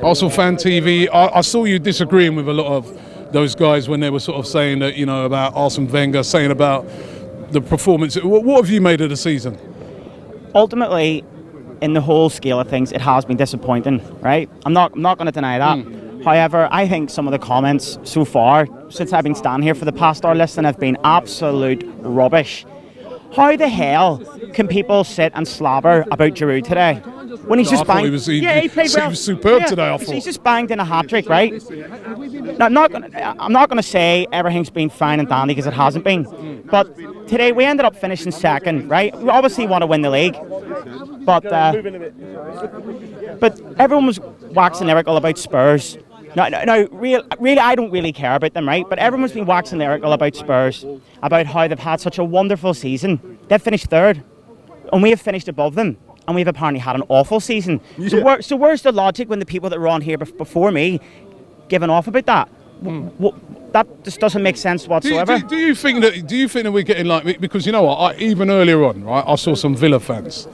Arsenal Fan TV, I saw you disagreeing with a lot of those guys when they were sort of saying that, about Arsene Wenger, saying about the performance. What have you made of the season? Ultimately, in the whole scale of things, it has been disappointing, right? I'm not going to deny that. However, I think some of the comments so far, since I've been standing here for the past hour listening, have been absolute rubbish. How the hell can people sit and slobber about Giroud today? When he's just banged, he played well. He was superb today. I thought he's just banged in a hat trick, right? Now, I'm not going to say everything's been fine and dandy because it hasn't been. But today we ended up finishing second, right? We obviously want to win the league, but everyone was waxing lyrical about Spurs. No, really, I don't really care about them, right? But everyone's been waxing lyrical about Spurs, about how they've had such a wonderful season. They've finished third, and we have finished above them. And we've apparently had an awful season. Yeah. So where's the logic when the people that were on here before me giving off about that? That just doesn't make sense whatsoever. Do you think that we're getting like, because you know what? Even earlier on, right? I saw some Villa fans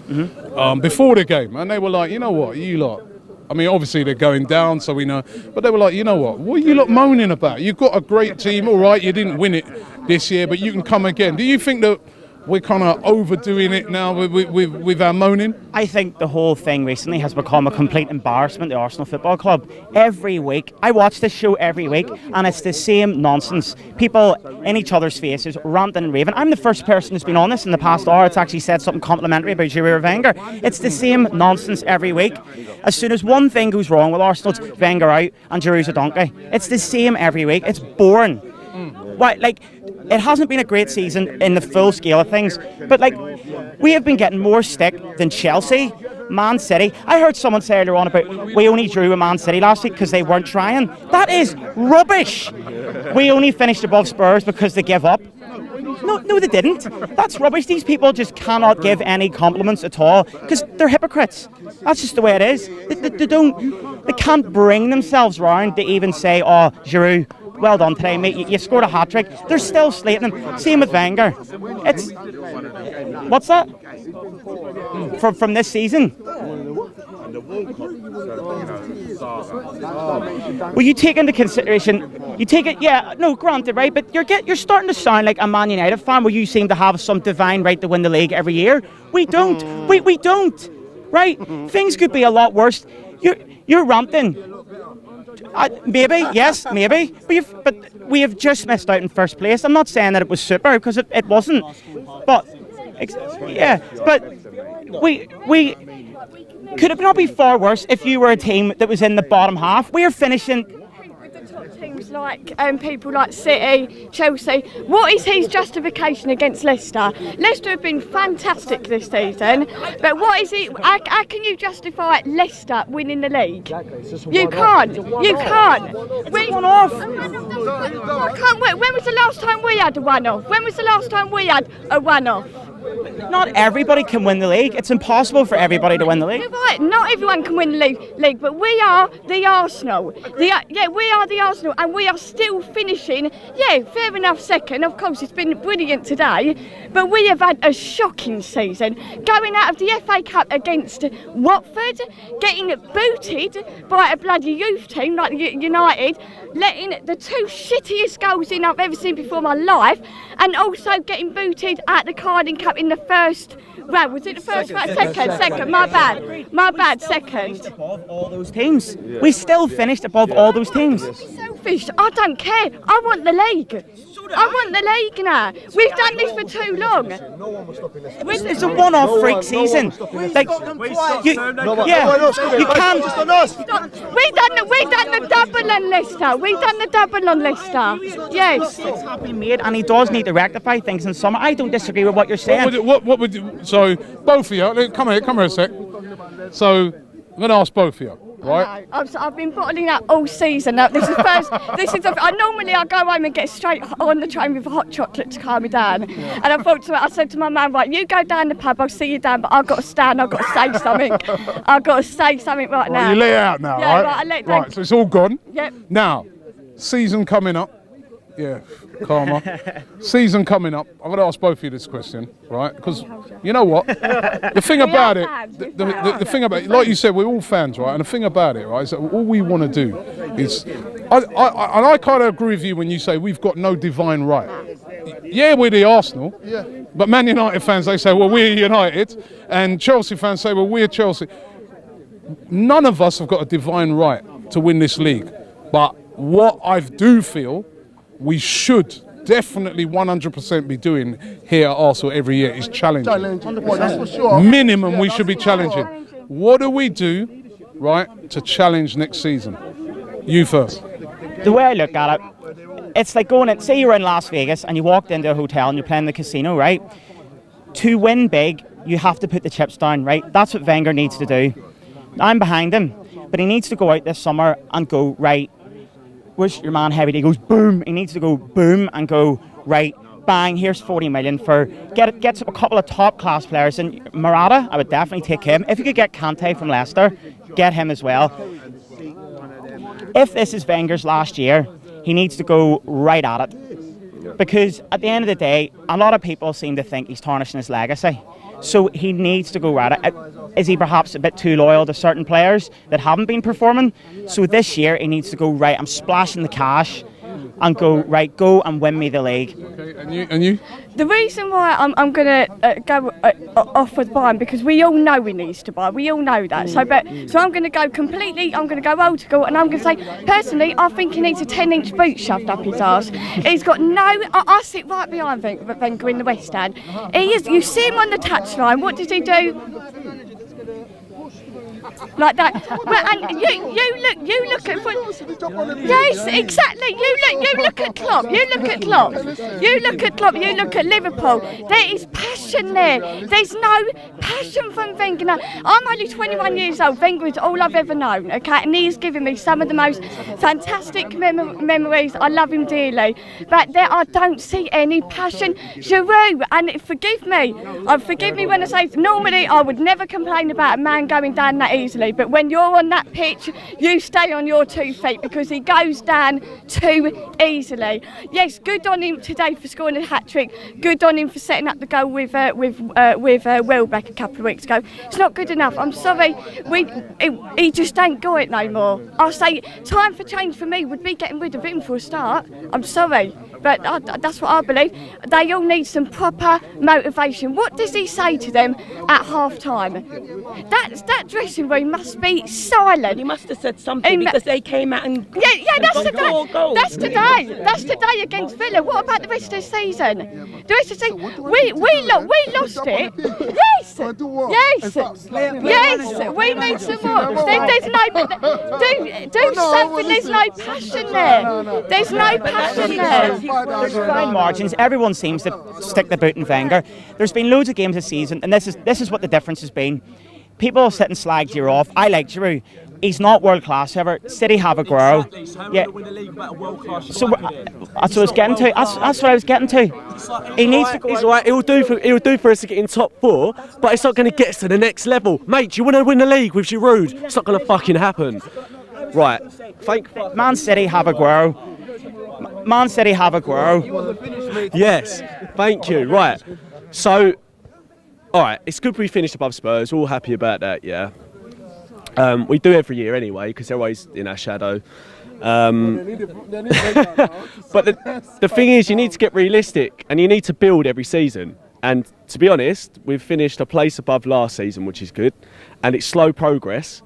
before the game, and they were like, you know what, you lot. I mean, obviously they're going down, so we know. But they were like, you know what are you lot moaning about? You've got a great team, all right. You didn't win it this year, but you can come again. Do you think that we're kind of overdoing it now with our moaning? I think the whole thing recently has become a complete embarrassment, the Arsenal Football Club. Every week, I watch this show every week, and it's the same nonsense. People in each other's faces, ranting and raving. I'm the first person who's been on this in the past hour that's actually said something complimentary about Giroud or Wenger. It's the same nonsense every week. As soon as one thing goes wrong with Arsenal, it's Wenger out and Giroud's a donkey. It's the same every week. It's boring. Why, it hasn't been a great season in the full scale of things, but we have been getting more stick than Chelsea, Man City. I heard someone say earlier on about we only drew with Man City last week because they weren't trying. That is rubbish. We only finished above Spurs because they give up. No, they didn't. That's rubbish. These people just cannot give any compliments at all because they're hypocrites. That's just the way it is. They can't bring themselves round to even say, "Oh, Giroud, well done today, mate. You scored a hat-trick." They're still slating him. Same with Wenger. It's... What's that? From this season? Well, you take into consideration... You take it... Yeah, no, granted, right? But you're starting to sound like a Man United fan where you seem to have some divine right to win the league every year. We don't. We don't. Right? Things could be a lot worse. You're ranting. Maybe, yes, maybe. But we have just missed out in first place. I'm not saying that it was super, because it wasn't. But, we could it not be far worse if you were a team that was in the bottom half? We are finishing... Teams like people like City, Chelsea. What is his justification against Leicester? Leicester have been fantastic this season, but what is it? How can you justify Leicester winning the league? You can't. You can't. One-off. I can't wait. When was the last time we had a one-off? When was the last time we had a one-off? Not everybody can win the league. It's impossible for everybody to win the league. You're right. Not everyone can win the league, but we are the Arsenal. We are the Arsenal, and we are still finishing. Yeah, fair enough. Second, of course, it's been brilliant today, but we have had a shocking season. Going out of the FA Cup against Watford, getting booted by a bloody youth team like United, letting the two shittiest goals in I've ever seen before in my life, and also getting booted at the Carling Cup in the first round. Was it the first round? Second. My bad. Second. Above all those teams. We still finished above all those teams. Selfish. I don't care. I want the league. I want the league now. We've done this for too long. It's a one-off freak season. You can't. We've done the double on Leicester. We've done the double on Leicester. Yes. It's have been made, and he does need to rectify things in summer. I don't disagree with what you're saying. So both of you, come here a sec. So I'm going to ask both of you. Right. I've been bottling up all season. Now, this is first. Normally I go home and get straight on the train with a hot chocolate to calm me down. And I said to my man, right, you go down the pub, I'll see you down, but I've got to stand, I've got to say something. I've got to say something right now. You let it out now, yeah, right? I let it out. Right, so it's all gone. Yep. Now, season coming up. Yeah, calmer. Season coming up. I'm going to ask both of you this question, right? Because you know what? The thing about it, the thing about it, like you said, we're all fans, right? And the thing about it, right, is that all we want to do is, I kind of agree with you when you say we've got no divine right. Yeah, we're the Arsenal, but Man United fans, they say, well, we're United, and Chelsea fans say, well, we're Chelsea. None of us have got a divine right to win this league, but what I do feel we should definitely 100% be doing here at Arsenal every year is challenging. That's for sure. Minimum, we should be challenging. What do we do, right, to challenge next season? You first. The way I look at it, it's like going in, say you're in Las Vegas and you walked into a hotel and you're playing the casino, right? To win big, you have to put the chips down, right? That's what Wenger needs to do. I'm behind him, but he needs to go out this summer and go, right, where's your man Heavy? He goes boom. He needs to go boom and go right. Bang. Here's 40 million for get a couple of top class players. And Morata, I would definitely take him. If you could get Kante from Leicester, get him as well. If this is Wenger's last year, he needs to go right at it. Because at the end of the day, a lot of people seem to think he's tarnishing his legacy. So he needs to go right at it. Is he perhaps a bit too loyal to certain players that haven't been performing? So this year he needs to go right. I'm splashing the cash and go right. Go and win me the league. Okay, and you? The reason why I'm going to go off with Bayern, because we all know he needs to buy. We all know that. So I'm going to go completely. I'm going to go old school, and I'm going to say personally, I think he needs a 10-inch boot shoved up his arse. He's got no. I sit right behind Wenger in the West Stand. He is. You see him on the touchline. What does he do? Like that. Well, and you look at yes, exactly. You look at Klopp. You look at Klopp. You look at Liverpool. There is passion there. There's no passion from Wenger. Now, I'm only 21 years old. Wenger is all I've ever known. Okay, and he's given me some of the most fantastic memories. I love him dearly, but I don't see any passion. Giroud, and forgive me when I say normally I would never complain about a man going down that easily, but when you're on that pitch, you stay on your 2 feet because he goes down too easily. Yes, good on him today for scoring a hat-trick. Good on him for setting up the goal with Welbeck a couple of weeks ago. It's not good enough. I'm sorry, he just ain't got it no more. I say time for change for me would be getting rid of him for a start. I'm sorry, but that's what I believe. They all need some proper motivation. What does he say to them at half-time? That dressing room must be silent. He must have said something because they came out and that's today. Goals. That's today. That's today against Villa. What about the rest of the season? The rest of the season, we lost it. Yes. We need some more. There's no do something. There's no passion there. There's no passion there. There's fine margins. Everyone seems to stick the boot in Wenger. There's been loads of games this season, and this is what the difference has been. People sit and slag Giroud off. I like Giroud. He's not world class, however. City have Aguero. So that's what I was getting to. That's what I was getting to. He needs to go. He's right. He'll do for us to get in top 4, but it's not going to get us to the next level, mate. Do you want to win the league with Giroud? It's not going to fucking happen. Right. Man City have Aguero. Man City have Aguero. Yes. Thank you. Right. So. All right, it's good we finished above Spurs. We're all happy about that, yeah. We do every year anyway, because they're always in our shadow. But the thing is, you need to get realistic, and you need to build every season. And to be honest, we've finished a place above last season, which is good, and it's slow progress.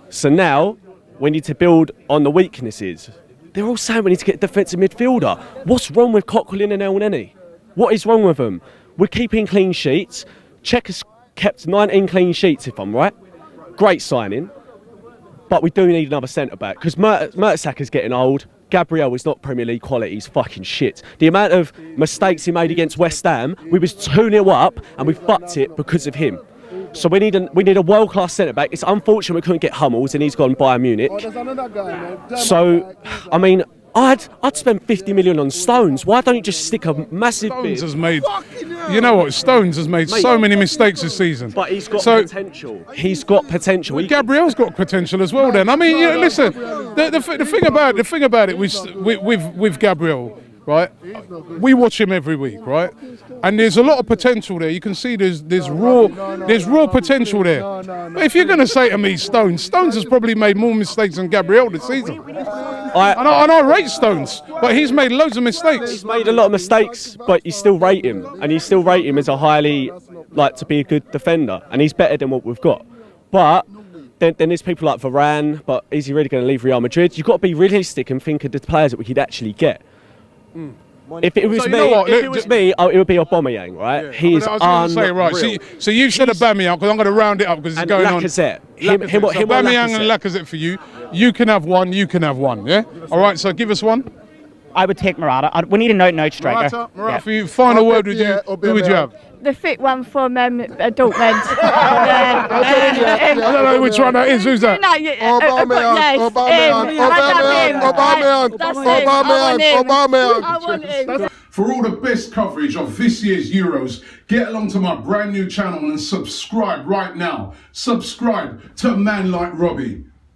So now, we need to build on the weaknesses. They're all saying we need to get a defensive midfielder. What's wrong with Coquelin and Elneny? What is wrong with them? We're keeping clean sheets. Czech has kept 19 clean sheets, if I'm right. Great signing. But we do need another centre-back, because Mertesacker's getting old. Gabriel is not Premier League quality, he's fucking shit. The amount of mistakes he made against West Ham, we was 2-0 up, and we fucked it because of him. So we need a world-class centre-back. It's unfortunate we couldn't get Hummels, and he's gone Bayern Munich. So, I mean, I'd spend 50 million on Stones. Why don't you just stick a massive bit? You know what? Stones has made so many mistakes this season. But he's got potential. He's got potential. Gabriel's got potential as well. Then I mean, listen. The thing about it with Gabriel, right? We watch him every week, right? And there's a lot of potential there. You can see there's raw potential there. But if you're going to say to me Stones has probably made more mistakes than Gabriel this season. And I rate Stones, but he's made loads of mistakes. He's made a lot of mistakes, but you still rate him, and you still rate him as a highly, like, to be a good defender, and he's better than what we've got. But then there's people like Varane, but is he really going to leave Real Madrid? You've got to be realistic and think of the players that we could actually get. If it was me, it would be Aubameyang, right? Yeah. He is unreal. Right. So you said Aubameyang, because I'm going to round it up because it's going Lacazette. on. Aubameyang and Lacazette for you. You can have one, yeah? All right, so give us one. I would take Morata. We need an out-and-out striker. Morata for you. Final word with you. Who would you have? The fit one from Dortmund. I don't know which one that is. Who's that? Aubameyang. I want him. For all the best coverage of this year's Euros, get along to my brand new channel and subscribe right now. Subscribe to a man like Robbie.